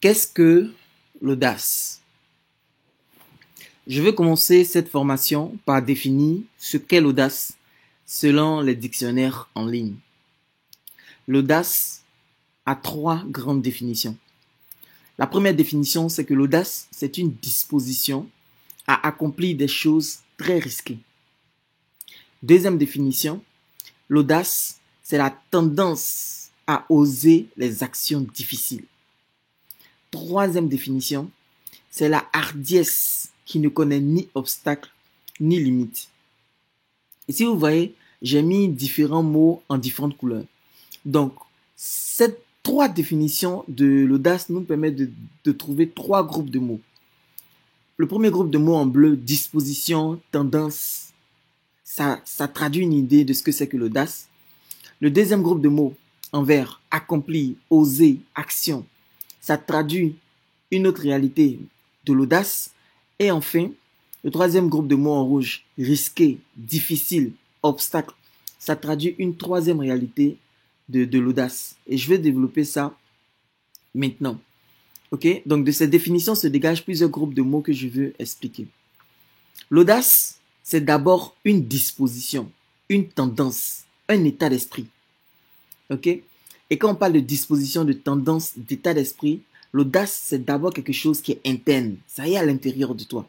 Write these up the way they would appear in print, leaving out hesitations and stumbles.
Qu'est-ce que l'audace? Je vais commencer cette formation par définir ce qu'est l'audace selon les dictionnaires en ligne. L'audace a trois grandes définitions. La première définition, c'est que l'audace, c'est une disposition à accomplir des choses très risquées. Deuxième définition, l'audace, c'est la tendance à oser les actions difficiles. Troisième définition, c'est la hardiesse qui ne connaît ni obstacle ni limite. Ici, vous voyez, j'ai mis différents mots en différentes couleurs. Donc, ces trois définitions de l'audace nous permettent de trouver trois groupes de mots. Le premier groupe de mots en bleu, disposition, tendance, ça traduit une idée de ce que c'est que l'audace. Le deuxième groupe de mots en vert, accomplir, oser, action, ça traduit une autre réalité de l'audace. Et enfin, le troisième groupe de mots en rouge, risqué, difficile, obstacle, ça traduit une troisième réalité de l'audace. Et je vais développer ça maintenant. Ok? Donc de cette définition se dégagent plusieurs groupes de mots que je veux expliquer. L'audace, c'est d'abord une disposition, une tendance, un état d'esprit. Ok? Et quand on parle de disposition, de tendance, d'état d'esprit, l'audace, c'est d'abord quelque chose qui est interne. Ça y est à l'intérieur de toi.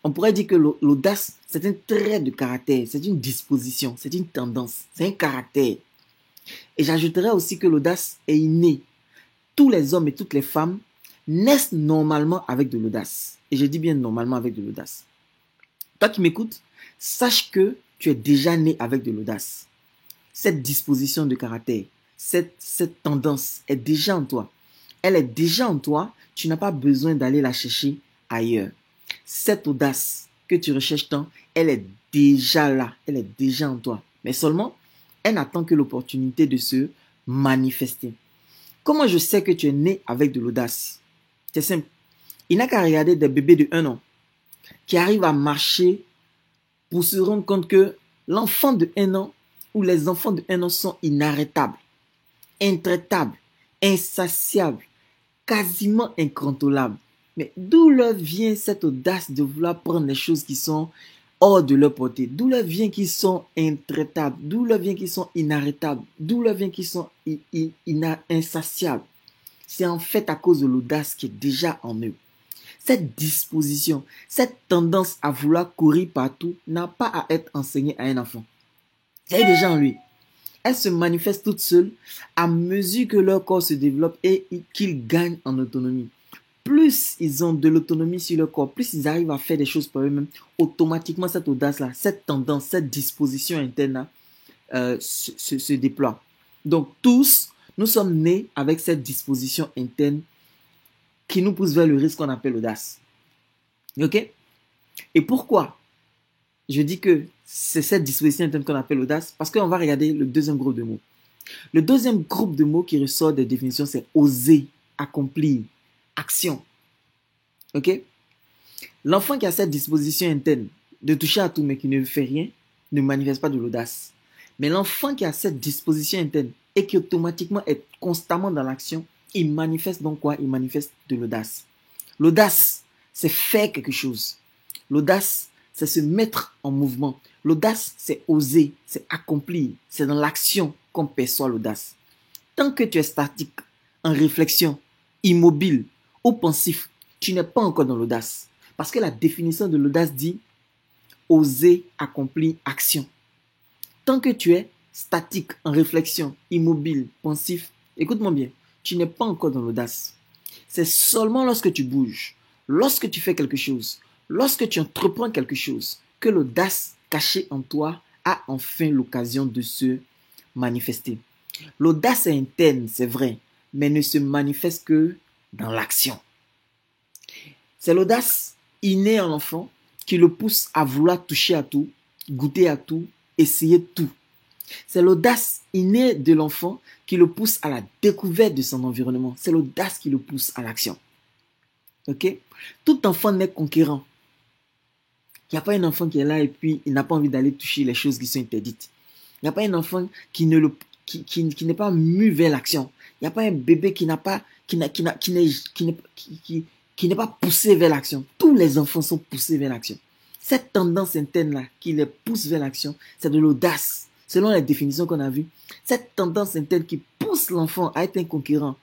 On pourrait dire que l'audace, c'est un trait de caractère, c'est une disposition, c'est une tendance, c'est un caractère. Et j'ajouterais aussi que l'audace est innée. Tous les hommes et toutes les femmes naissent normalement avec de l'audace. Et je dis bien normalement avec de l'audace. Toi qui m'écoutes, sache que tu es déjà né avec de l'audace. Cette disposition de caractère, cette tendance est déjà en toi. Elle est déjà en toi, tu n'as pas besoin d'aller la chercher ailleurs. Cette audace que tu recherches tant, elle est déjà là, elle est déjà en toi. Mais seulement, elle n'attend que l'opportunité de se manifester. Comment je sais que tu es né avec de l'audace? C'est simple. Il n'a qu'à regarder des bébés de 1 an qui arrivent à marcher pour se rendre compte que l'enfant de 1 an ou les enfants de 1 an sont inarrêtables, intraitables, insatiables, quasiment incontrôlables. Mais d'où leur vient cette audace de vouloir prendre les choses qui sont hors de leur portée? D'où leur vient qu'ils sont intraitables? D'où leur vient qu'ils sont inarrêtables? D'où leur vient qu'ils sont insatiables? C'est en fait à cause de l'audace qui est déjà en eux. Cette disposition, cette tendance à vouloir courir partout n'a pas à être enseignée à un enfant. C'est déjà en lui. Elle se manifeste toute seule à mesure que leur corps se développe et qu'ils gagnent en autonomie. Plus ils ont de l'autonomie sur leur corps, plus ils arrivent à faire des choses par eux-mêmes, automatiquement cette audace-là, cette tendance, cette disposition interne-là se déploie. Donc tous, nous sommes nés avec cette disposition interne qui nous pousse vers le risque qu'on appelle l'audace. Ok? Et pourquoi je dis que c'est cette disposition interne qu'on appelle l'audace? Parce qu'on va regarder le deuxième groupe de mots. Le deuxième groupe de mots qui ressort des définitions, c'est oser, accomplir, action. Ok? L'enfant qui a cette disposition interne de toucher à tout mais qui ne fait rien ne manifeste pas de l'audace. Mais l'enfant qui a cette disposition interne et qui automatiquement est constamment dans l'action, il manifeste donc quoi? Il manifeste de l'audace. L'audace, c'est faire quelque chose. L'audace, c'est se mettre en mouvement. L'audace, c'est oser, c'est accomplir. C'est dans l'action qu'on perçoit l'audace. Tant que tu es statique, en réflexion, immobile ou pensif, tu n'es pas encore dans l'audace. Parce que la définition de l'audace dit oser, accomplir, action. Tant que tu es statique, en réflexion, immobile, pensif, écoute-moi bien, tu n'es pas encore dans l'audace. C'est seulement lorsque tu bouges, lorsque tu fais quelque chose, lorsque tu entreprends quelque chose, que l'audace cachée en toi a enfin l'occasion de se manifester. L'audace est interne, c'est vrai, mais ne se manifeste que dans l'action. C'est l'audace innée en l'enfant qui le pousse à vouloir toucher à tout, goûter à tout, essayer tout. C'est l'audace innée de l'enfant qui le pousse à la découverte de son environnement. C'est l'audace qui le pousse à l'action. Ok? Tout enfant n'est conquérant. Il n'y a pas un enfant qui est là et puis il n'a pas envie d'aller toucher les choses qui sont interdites. Il n'y a pas un enfant qui qui n'est pas mu vers l'action. Il n'y a pas un bébé qui n'est pas poussé vers l'action. Tous les enfants sont poussés vers l'action. Cette tendance interne-là qui les pousse vers l'action, c'est de l'audace. Selon les définitions qu'on a vues, cette tendance interne qui pousse l'enfant à être un conquérant,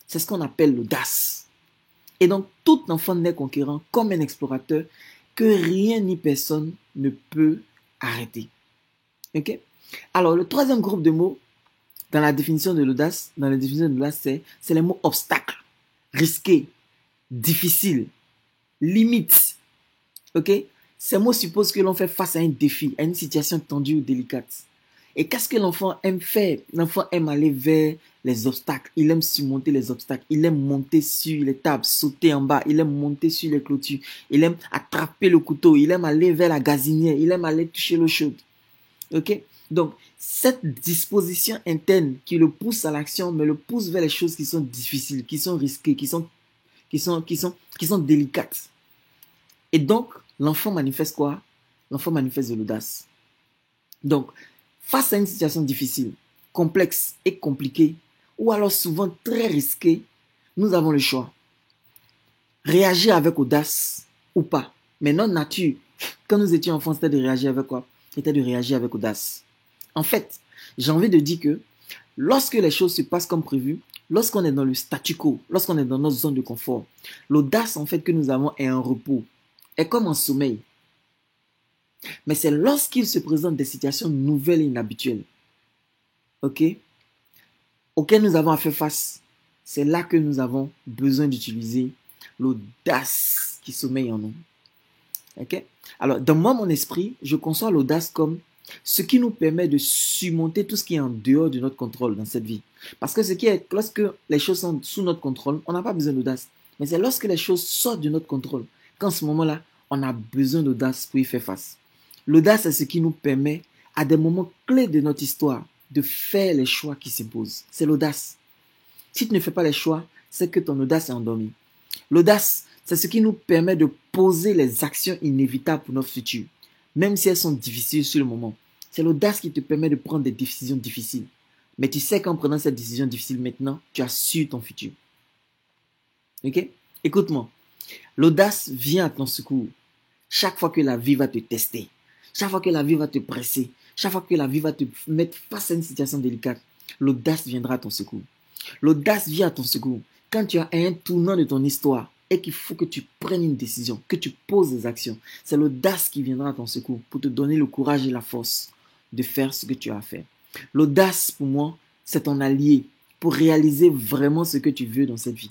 c'est ce qu'on appelle l'audace. Et donc, tout enfant naît conquérant comme un explorateur que rien ni personne ne peut arrêter. Ok? Alors, le troisième groupe de mots dans la définition de l'audace, c'est les mots obstacle, risqué, difficile, limite. Ok? Ces mots supposent que l'on fait face à un défi, à une situation tendue ou délicate. Et qu'est-ce que l'enfant aime faire? L'enfant aime aller vers les obstacles. Il aime surmonter les obstacles. Il aime monter sur les tables, sauter en bas. Il aime monter sur les clôtures. Il aime attraper le couteau. Il aime aller vers la gazinière. Il aime aller toucher l'eau chaude. Ok? Donc, cette disposition interne qui le pousse à l'action, mais le pousse vers les choses qui sont difficiles, qui sont risquées, qui sont délicates. Et donc, l'enfant manifeste quoi? L'enfant manifeste de l'audace. Donc, face à une situation difficile, complexe et compliquée, ou alors souvent très risquée, nous avons le choix. Réagir avec audace ou pas. Mais notre nature, quand nous étions enfants, c'était de réagir avec quoi? C'était de réagir avec audace. En fait, j'ai envie de dire que lorsque les choses se passent comme prévu, lorsqu'on est dans le statu quo, lorsqu'on est dans notre zone de confort, l'audace en fait que nous avons est en repos, est comme en sommeil. Mais c'est lorsqu'il se présente des situations nouvelles et inhabituelles, auxquelles nous avons à faire face, c'est là que nous avons besoin d'utiliser l'audace qui sommeille en nous. Alors, dans mon esprit, je conçois l'audace comme ce qui nous permet de surmonter tout ce qui est en dehors de notre contrôle dans cette vie. Parce que lorsque les choses sont sous notre contrôle, on n'a pas besoin d'audace. Mais c'est lorsque les choses sortent de notre contrôle qu'en ce moment-là, on a besoin d'audace pour y faire face. L'audace, c'est ce qui nous permet, à des moments clés de notre histoire, de faire les choix qui s'imposent. C'est l'audace. Si tu ne fais pas les choix, c'est que ton audace est endormie. L'audace, c'est ce qui nous permet de poser les actions inévitables pour notre futur, même si elles sont difficiles sur le moment. C'est l'audace qui te permet de prendre des décisions difficiles. Mais tu sais qu'en prenant cette décision difficile maintenant, tu assures ton futur. Ok? Écoute-moi. L'audace vient à ton secours chaque fois que la vie va te tester, chaque fois que la vie va te presser, chaque fois que la vie va te mettre face à une situation délicate. L'audace viendra à ton secours. L'audace vient à ton secours quand tu as un tournant de ton histoire et qu'il faut que tu prennes une décision, que tu poses des actions. C'est l'audace qui viendra à ton secours pour te donner le courage et la force de faire ce que tu as à faire. L'audace, pour moi, c'est ton allié pour réaliser vraiment ce que tu veux dans cette vie.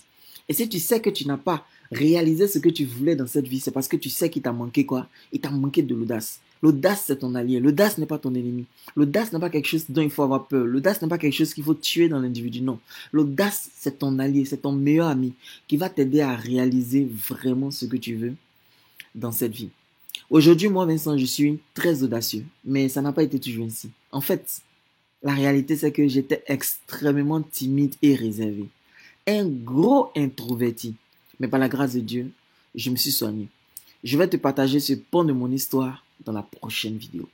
Et si tu sais que tu n'as pas réalisé ce que tu voulais dans cette vie, c'est parce que tu sais qu'il t'a manqué quoi? Il t'a manqué de l'audace. L'audace, c'est ton allié. L'audace n'est pas ton ennemi. L'audace n'est pas quelque chose dont il faut avoir peur. L'audace n'est pas quelque chose qu'il faut tuer dans l'individu. Non. L'audace, c'est ton allié, c'est ton meilleur ami qui va t'aider à réaliser vraiment ce que tu veux dans cette vie. Aujourd'hui, moi, Vincent, je suis très audacieux, mais ça n'a pas été toujours ainsi. En fait, la réalité, c'est que j'étais extrêmement timide et réservé. Un gros introverti. Mais par la grâce de Dieu, je me suis soigné. Je vais te partager ce pan de mon histoire dans la prochaine vidéo.